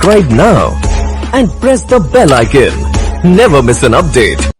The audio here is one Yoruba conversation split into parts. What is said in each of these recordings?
subscribe now and press the bell icon. Never miss an update.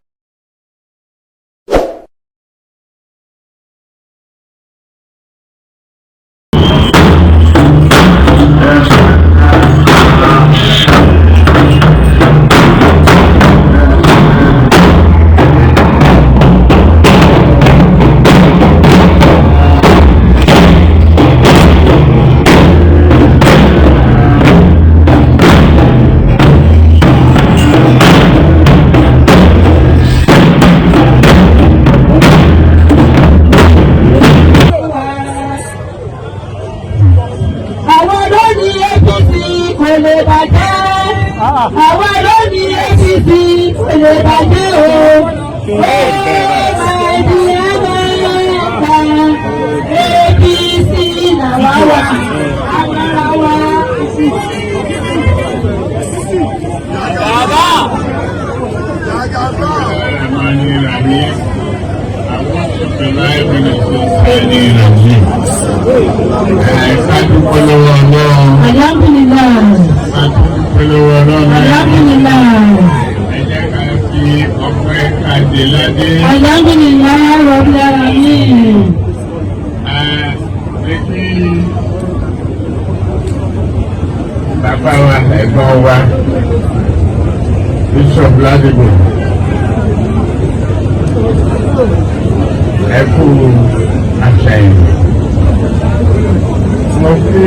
Àwa ló ní APC kò lè bàjẹ́ o. APC làwa wà, agbára wa. Alhamdulillah. Alhamdulillah. Alhamdulillah Rabbil Alamin. Bàbá wa ẹ̀gbọ́n wa Bishop Ladibo ẹ kú àṣàyàn. Mo fi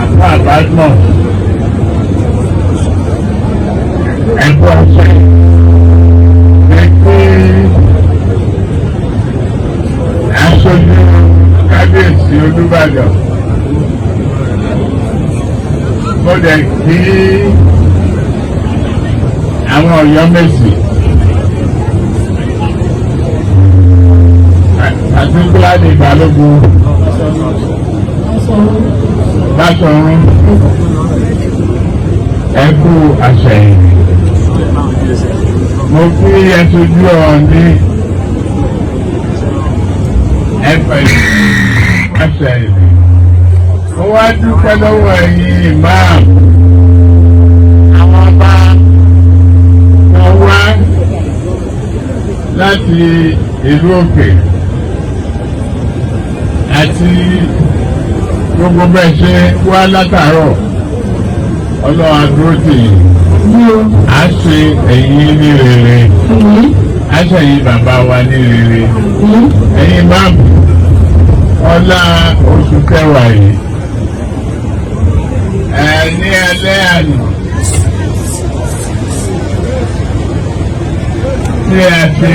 àpá àbájọ́ ẹ kú àṣàyàn. Ẹ pé aṣojú kábíyèsí Olúbàdàn. Mo dẹ̀ kí àwọn Ọ̀yọ́ Mèsì àti Bíládì Balógun Báṣọ̀run ẹ kú àṣẹyìn. Mo kí ẹṣojú Ọọ̀ni ẹ pẹ̀lú àṣẹyìn. Mo wá dúpẹ́ lọ́wọ́ ẹ̀yin ìmáàmù àwọn ọba wọn wá láti ìlú òkè àti gbogbo bẹ́ẹ̀ ṣe wá látàárọ̀. Ọlọ́run àdúró tì yín á ṣe ẹ̀yin ní rere á ṣe ẹ̀yin bàbá wa ní rere. Ẹ̀yin ìmáàmù ọlá oṣù kẹwàá yìí ní alẹ́ àná tí a ṣe